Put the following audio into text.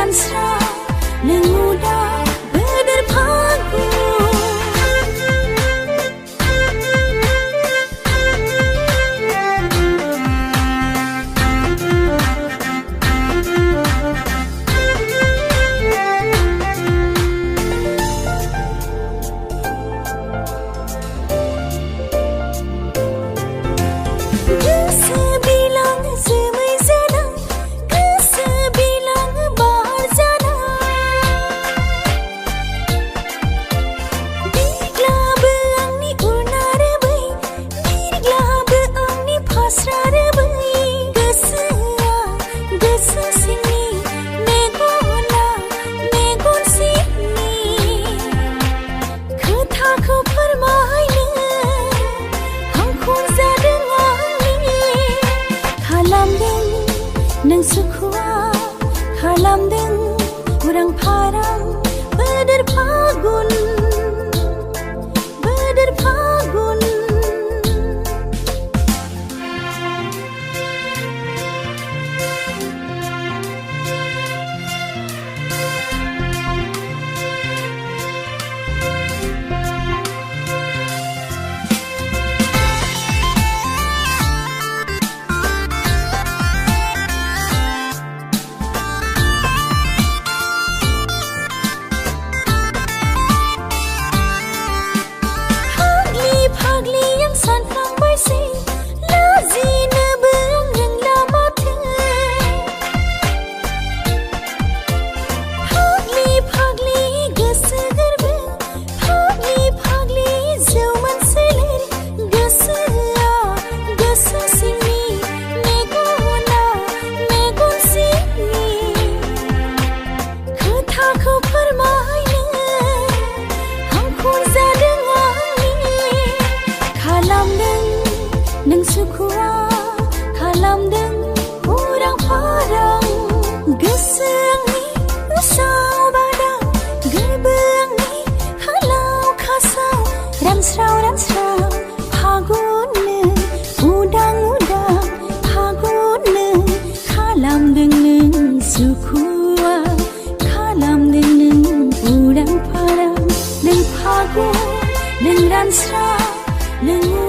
ransra nang udah berderpagu. Nang sukua kalamdeng urang parang berderpagun berderpagun. Nang sukua kalamdeng urang parang geseng ni usau badang gerbang ni halau kasau ransrau ransrau pagun udang-udang pagun kalamdeng nang sukua kalamdeng nang urang parang nang pagun nang ransrau nang